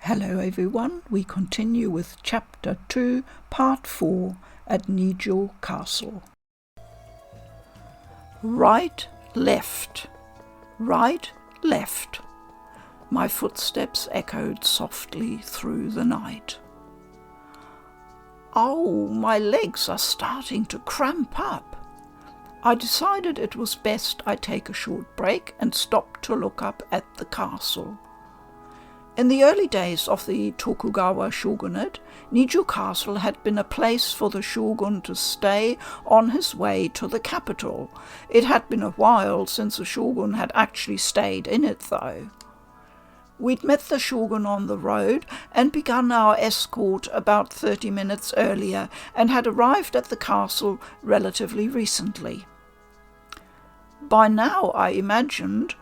Hello everyone, we continue with Chapter 2, Part 4 at Nijo Castle. Right, left, right, left. My footsteps echoed softly through the night. Oh, my legs are starting to cramp up. I decided it was best I take a short break and stop to look up at the castle. In the early days of the Tokugawa shogunate, Nijo Castle had been a place for the shogun to stay on his way to the capital. It had been a while since the shogun had actually stayed in it, though. We'd met the shogun on the road and begun our escort about 30 minutes earlier and had arrived at the castle relatively recently. By now, I imagined,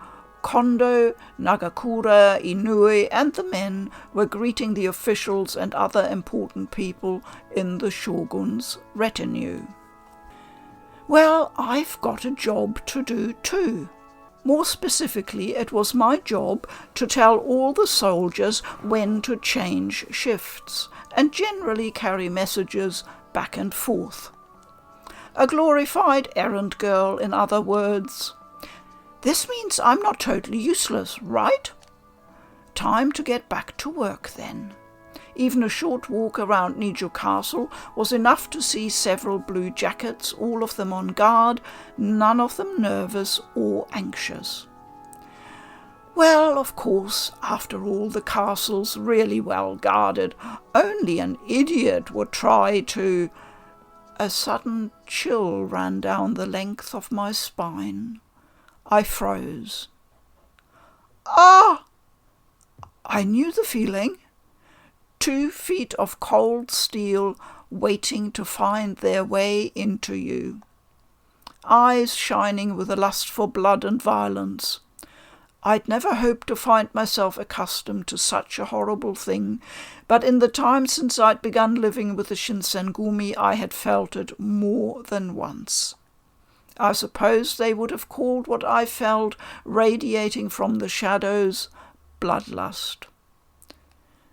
Kondo, Nagakura, Inoue and the men were greeting the officials and other important people in the shogun's retinue. Well, I've got a job to do too. More specifically, it was my job to tell all the soldiers when to change shifts and generally carry messages back and forth. A glorified errand girl, in other words. This means I'm not totally useless, right? Time to get back to work then. Even a short walk around Nijo Castle was enough to see several blue jackets, all of them on guard, none of them nervous or anxious. Well, of course, after all, the castle's really well guarded. Only an idiot would try to... A sudden chill ran down the length of my spine. I froze. Ah! I knew the feeling. 2 feet of cold steel waiting to find their way into you. Eyes shining with a lust for blood and violence. I'd never hoped to find myself accustomed to such a horrible thing, but in the time since I'd begun living with the Shinsengumi, I had felt it more than once. I suppose they would have called what I felt radiating from the shadows bloodlust.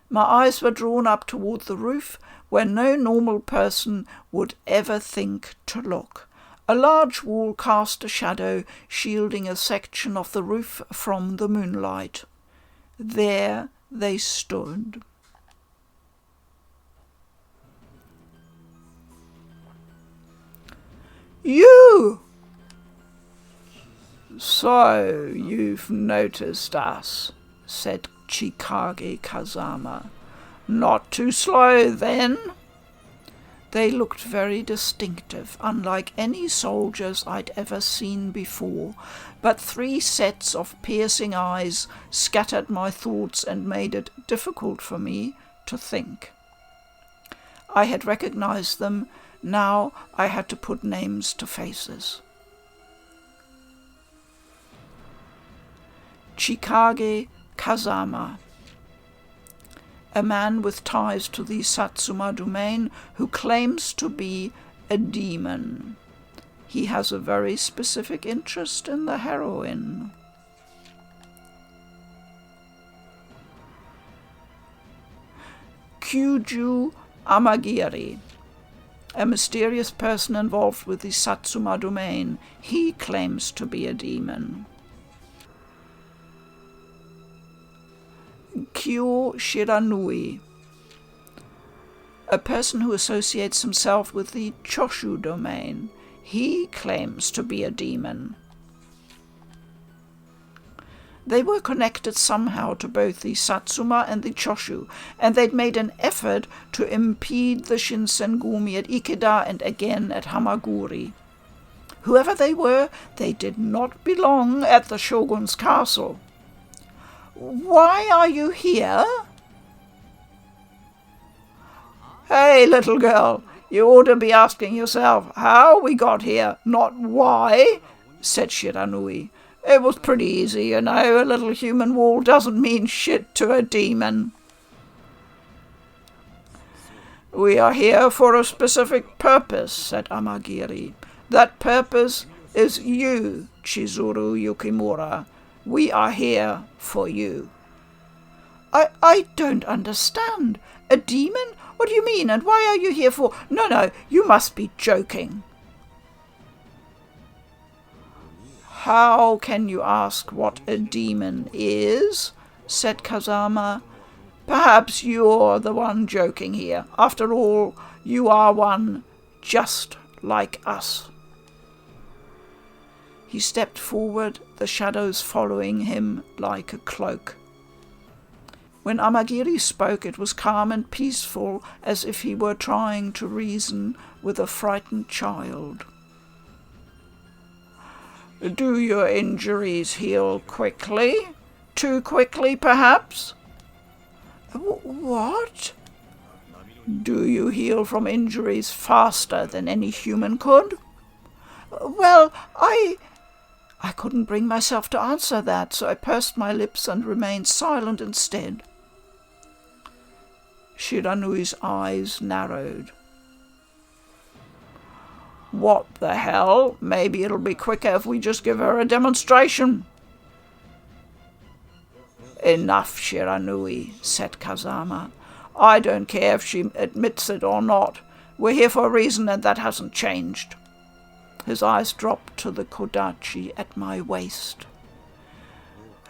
My eyes were drawn up toward the roof, where no normal person would ever think to look. A large wall cast a shadow, shielding a section of the roof from the moonlight. There they stood. You! So you've noticed us, said Chikage Kazama. Not too slow, then? They looked very distinctive, unlike any soldiers I'd ever seen before, but 3 sets of piercing eyes scattered my thoughts and made it difficult for me to think. I had recognized them. Now I had to put names to faces. Chikage Kazama, a man with ties to the Satsuma domain who claims to be a demon. He has a very specific interest in the heroine. Kyuju Amagiri, a mysterious person involved with the Satsuma domain. He claims to be a demon. Kyo Shiranui, a person who associates himself with the Choshu domain. He claims to be a demon. They were connected somehow to both the Satsuma and the Choshu, and they'd made an effort to impede the Shinsengumi at Ikeda and again at Hamaguri. Whoever they were, they did not belong at the shogun's castle. Why are you here? Hey, little girl, you ought to be asking yourself how we got here, not why, said Shiranui. It was pretty easy, you know. A little human wall doesn't mean shit to a demon. We are here for a specific purpose, said Amagiri. That purpose is you, Chizuru Yukimura. We are here for you. I don't understand. A demon? What do you mean, and why are you here for? No, you must be joking. How can you ask what a demon is? Said Kazama. Perhaps you're the one joking here. After all, you are one just like us. He stepped forward, the shadows following him like a cloak. When Amagiri spoke, it was calm and peaceful, as if he were trying to reason with a frightened child. Do your injuries heal quickly? Too quickly, perhaps? What? Do you heal from injuries faster than any human could? Well, I couldn't bring myself to answer that, so I pursed my lips and remained silent instead. Shiranui's eyes narrowed. What the hell? Maybe it'll be quicker if we just give her a demonstration. Enough, Shiranui, said Kazama. I don't care if she admits it or not. We're here for a reason, and that hasn't changed. His eyes dropped to the kodachi at my waist.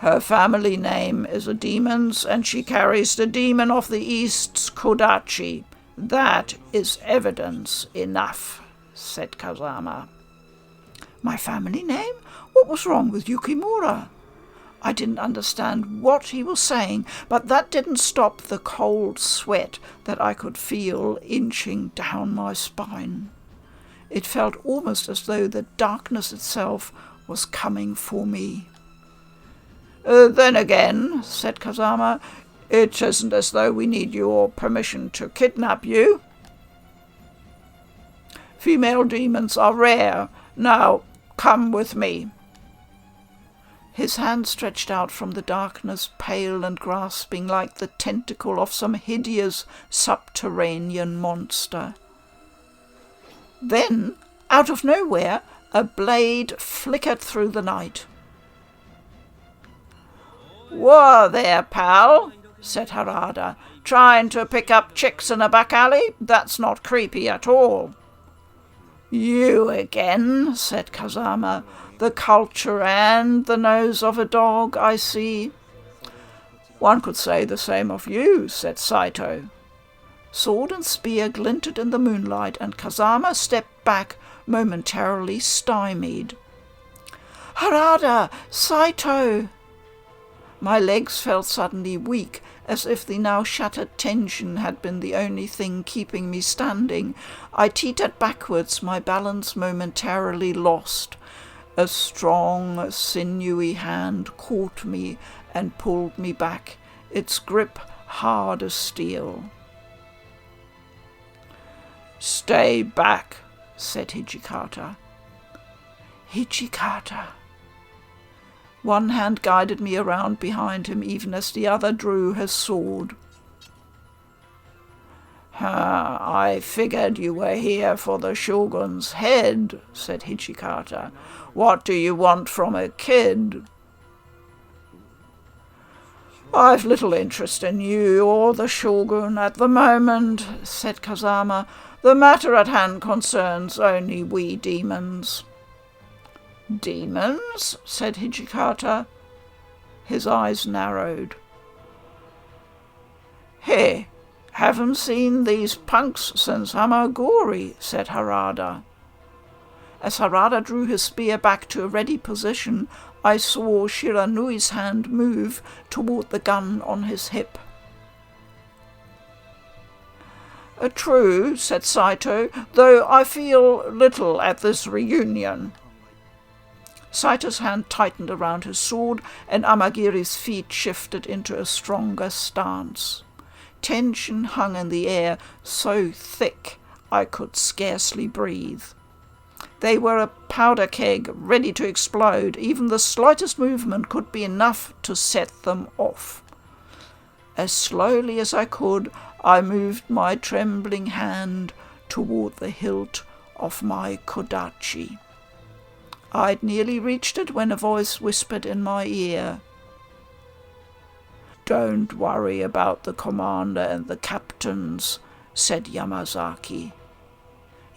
Her family name is a demon's, and she carries the demon of the East's kodachi. That is evidence enough, said Kazama. My family name? What was wrong with Yukimura? I didn't understand what he was saying, but that didn't stop the cold sweat that I could feel inching down my spine. It felt almost as though the darkness itself was coming for me. Then again, said Kazama, it isn't as though we need your permission to kidnap you. Female demons are rare. Now, come with me. His hand stretched out from the darkness, pale and grasping like the tentacle of some hideous subterranean monster. Then, out of nowhere, a blade flickered through the night. Whoa there, pal, said Harada. Trying to pick up chicks in a back alley? That's not creepy at all. You again, said Kazama. The culture and the nose of a dog, I see. One could say the same of you, said Saito. Sword and spear glinted in the moonlight, and Kazama stepped back, momentarily stymied. Harada! Saito! My legs felt suddenly weak, as if the now shattered tension had been the only thing keeping me standing. I teetered backwards, my balance momentarily lost. A strong, sinewy hand caught me and pulled me back, its grip hard as steel. Stay back, said Hijikata. Hijikata. One hand guided me around behind him, even as the other drew his sword. I figured you were here for the shogun's head, said Hijikata. What do you want from a kid? I've little interest in you or the shogun at the moment, said Kazama. The matter at hand concerns only we demons. Demons? Said Hijikata. His eyes narrowed. Hey, haven't seen these punks since Hamaguri, said Harada. As Harada drew his spear back to a ready position, I saw Shiranui's hand move toward the gun on his hip. True, said Saito, though I feel little at this reunion. Saito's hand tightened around his sword, and Amagiri's feet shifted into a stronger stance. Tension hung in the air, so thick I could scarcely breathe. They were a powder keg ready to explode. Even the slightest movement could be enough to set them off. As slowly as I could, I moved my trembling hand toward the hilt of my kodachi. I'd nearly reached it when a voice whispered in my ear. Don't worry about the commander and the captains, said Yamazaki.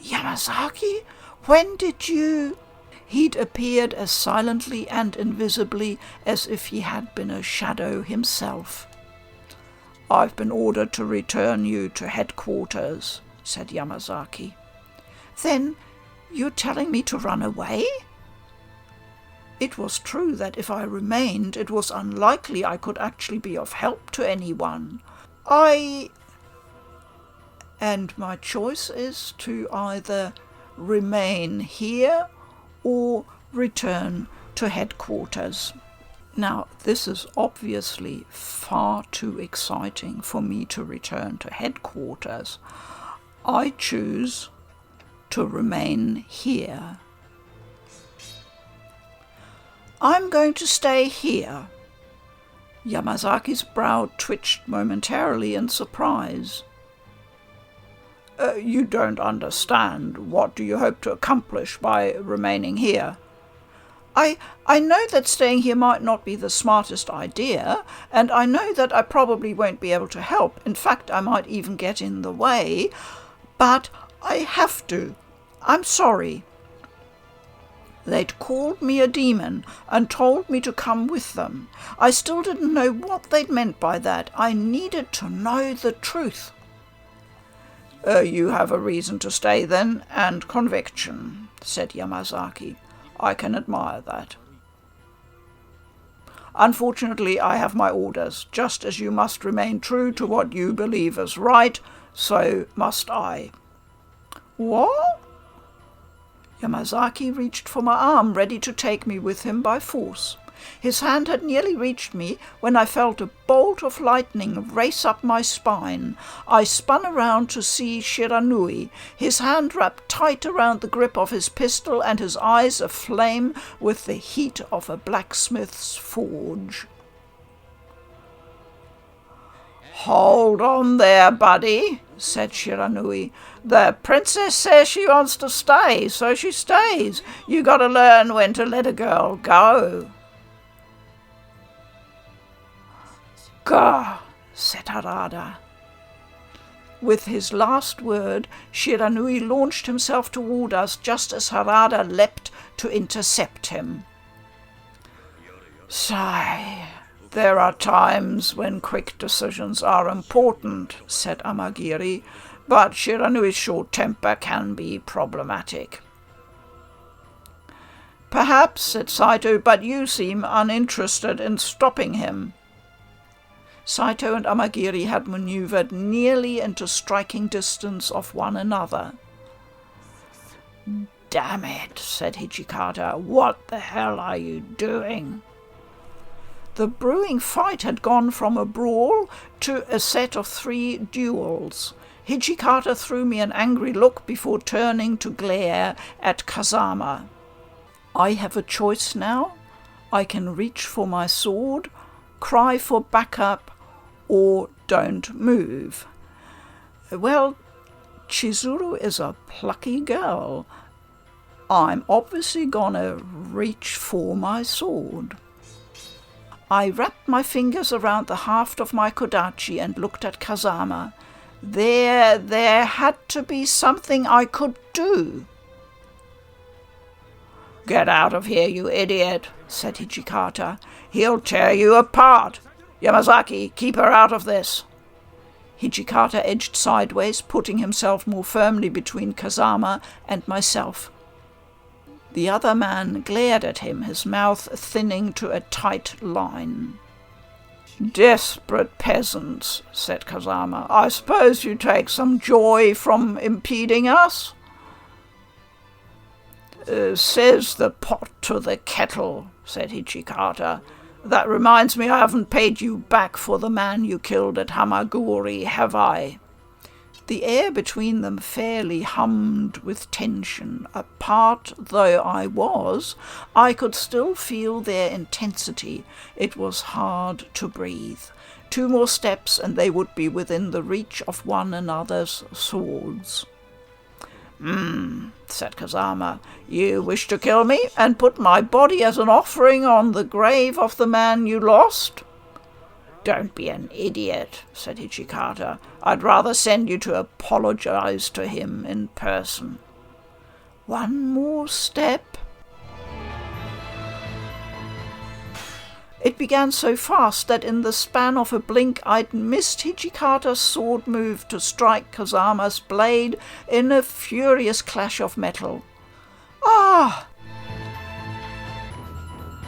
Yamazaki? When did you... He'd appeared as silently and invisibly as if he had been a shadow himself. I've been ordered to return you to headquarters, said Yamazaki. Then you're telling me to run away? It was true that if I remained, it was unlikely I could actually be of help to anyone. And my choice is to either remain here or return to headquarters. Now, this is obviously far too exciting for me to return to headquarters. I choose to remain here. I'm going to stay here. Yamazaki's brow twitched momentarily in surprise. You don't understand. What do you hope to accomplish by remaining here? I know that staying here might not be the smartest idea, and I know that I probably won't be able to help. In fact, I might even get in the way, but I have to. I'm sorry. They'd called me a demon and told me to come with them. I still didn't know what they'd meant by that. I needed to know the truth. You have a reason to stay then, and conviction, said Yamazaki. I can admire that. Unfortunately, I have my orders. Just as you must remain true to what you believe is right, so must I. What? Yamazaki reached for my arm, ready to take me with him by force. His hand had nearly reached me when I felt a bolt of lightning race up my spine. I spun around to see Shiranui, his hand wrapped tight around the grip of his pistol and his eyes aflame with the heat of a blacksmith's forge. Hold on there, buddy, said Shiranui. The princess says she wants to stay, so she stays. You got to learn when to let a girl go. Gah, said Harada. With his last word, Shiranui launched himself toward us just as Harada leapt to intercept him. Sigh. There are times when quick decisions are important, said Amagiri, but Shiranui's short temper can be problematic. Perhaps, said Saito, but you seem uninterested in stopping him. Saito and Amagiri had manoeuvred nearly into striking distance of one another. Damn it, said Hijikata. What the hell are you doing? The brewing fight had gone from a brawl to a set of 3 duels. Hijikata threw me an angry look before turning to glare at Kazama. I have a choice now. I can reach for my sword, cry for backup, or don't move. Well, Chizuru is a plucky girl. I'm obviously gonna reach for my sword. I wrapped my fingers around the haft of my kodachi and looked at Kazama. There had to be something I could do. Get out of here, you idiot, said Hijikata. He'll tear you apart. Yamazaki, keep her out of this. Hijikata edged sideways, putting himself more firmly between Kazama and myself. The other man glared at him, his mouth thinning to a tight line. Desperate peasants, said Kazama. I suppose you take some joy from impeding us? Says the pot to the kettle, said Hijikata. That reminds me I haven't paid you back for the man you killed at Hamaguri, have I? The air between them fairly hummed with tension. Apart though I was, I could still feel their intensity. It was hard to breathe. 2 more steps and they would be within the reach of one another's swords. Said Kazama. You wish to kill me and put my body as an offering on the grave of the man you lost? Don't be an idiot, said Hichikata. I'd rather send you to apologize to him in person. One more step. It began so fast that in the span of a blink I'd missed Hichikata's sword move to strike Kazama's blade in a furious clash of metal. Ah!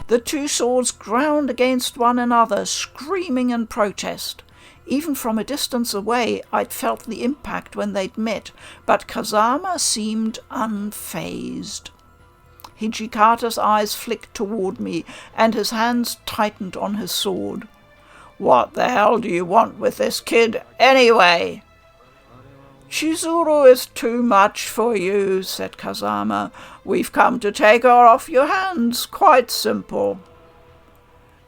The two swords ground against one another, screaming in protest. Even from a distance away, I'd felt the impact when they'd met, but Kazama seemed unfazed. Hichikata's eyes flicked toward me, and his hands tightened on his sword. What the hell do you want with this kid, anyway? Chizuru is too much for you, said Kazama. We've come to take her off your hands, quite simple.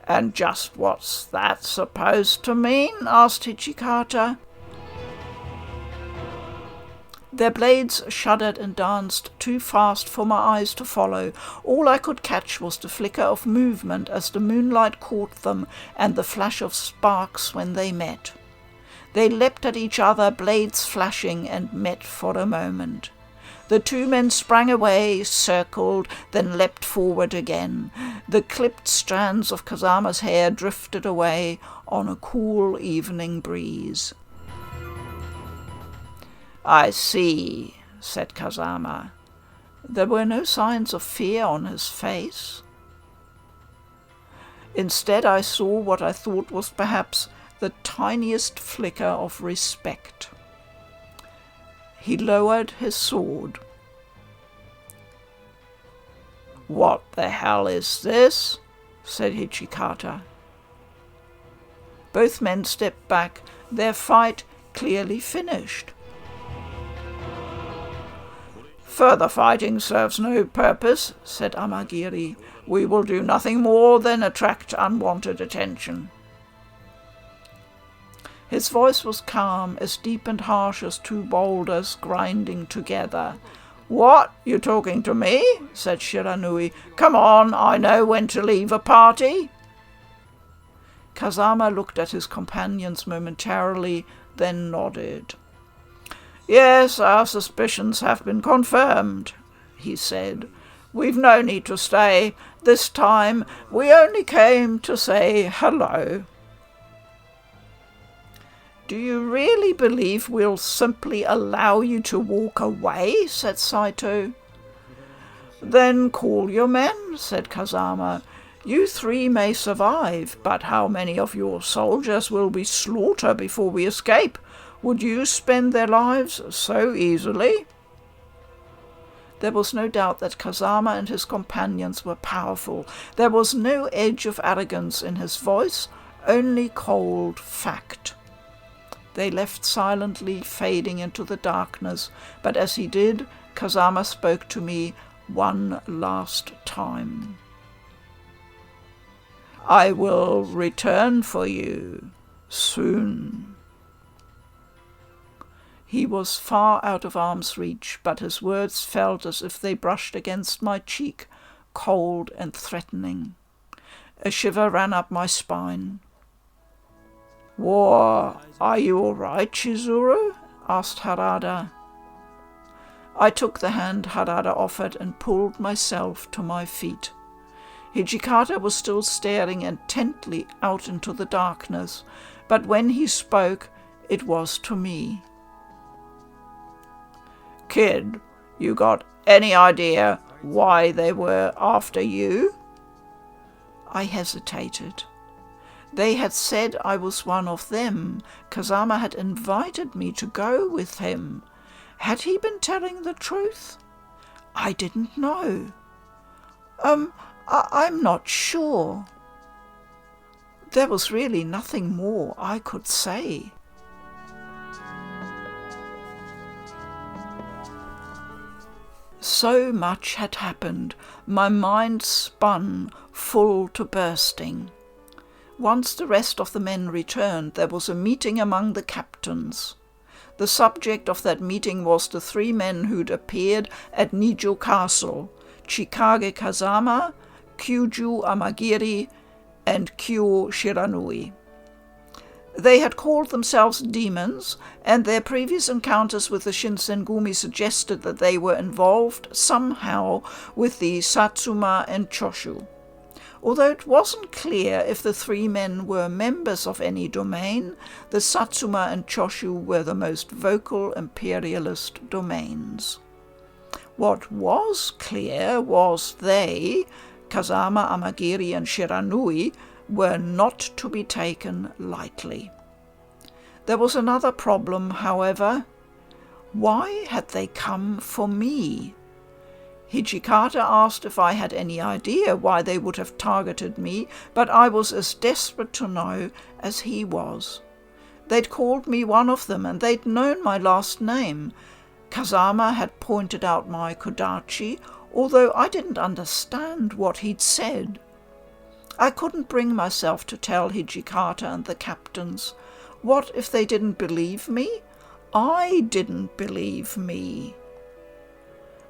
And just what's that supposed to mean? Asked Hichikata. Their blades shuddered and danced too fast for my eyes to follow. All I could catch was the flicker of movement as the moonlight caught them and the flash of sparks when they met. They leapt at each other, blades flashing, and met for a moment. The two men sprang away, circled, then leapt forward again. The clipped strands of Kazama's hair drifted away on a cool evening breeze. I see, said Kazama. There were no signs of fear on his face. Instead, I saw what I thought was perhaps the tiniest flicker of respect. He lowered his sword. What the hell is this? Said Hichikata. Both men stepped back, their fight clearly finished. Further fighting serves no purpose, said Amagiri. We will do nothing more than attract unwanted attention. His voice was calm, as deep and harsh as two boulders grinding together. What? You talking to me? Said Shiranui. Come on, I know when to leave a party. Kazama looked at his companions momentarily, then nodded. Yes, our suspicions have been confirmed, he said. We've no need to stay. This time we only came to say hello. Do you really believe we'll simply allow you to walk away? Said Saito. Then call your men, said Kazama. You three may survive, but how many of your soldiers will be slaughtered before we escape? Would you spend their lives so easily? There was no doubt that Kazama and his companions were powerful. There was no edge of arrogance in his voice, only cold fact. They left silently, fading into the darkness, but as he did, Kazama spoke to me one last time. I will return for you soon. He was far out of arm's reach, but his words felt as if they brushed against my cheek, cold and threatening. A shiver ran up my spine. Are you all right, Chizuru? Asked Harada. I took the hand Harada offered and pulled myself to my feet. Hichikata was still staring intently out into the darkness, but when he spoke, it was to me. Kid, you got any idea why they were after you? I hesitated. They had said I was one of them. Kazama had invited me to go with him. Had he been telling the truth? I didn't know. I'm not sure. There was really nothing more I could say. So much had happened. My mind spun, full to bursting. Once the rest of the men returned, there was a meeting among the captains. The subject of that meeting was the three men who'd appeared at Nijo Castle, Chikage Kazama, Kyuju Amagiri, and Kyo Shiranui. They had called themselves demons, and their previous encounters with the Shinsengumi suggested that they were involved somehow with the Satsuma and Choshu. Although it wasn't clear if the three men were members of any domain, the Satsuma and Choshu were the most vocal imperialist domains. What was clear was they, Kazama, Amagiri and Shiranui, were not to be taken lightly. There was another problem, however. Why had they come for me? Hijikata asked if I had any idea why they would have targeted me, but I was as desperate to know as he was. They'd called me one of them, and they'd known my last name. Kazama had pointed out my kodachi, although I didn't understand what he'd said. I couldn't bring myself to tell Hijikata and the captains. What if they didn't believe me? I didn't believe me.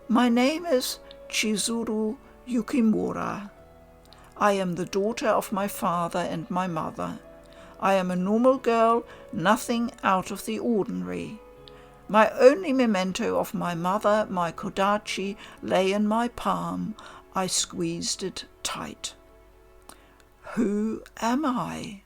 My name is Chizuru Yukimura. I am the daughter of my father and my mother. I am a normal girl, nothing out of the ordinary. My only memento of my mother, my kodachi, lay in my palm. I squeezed it tight. Who am I?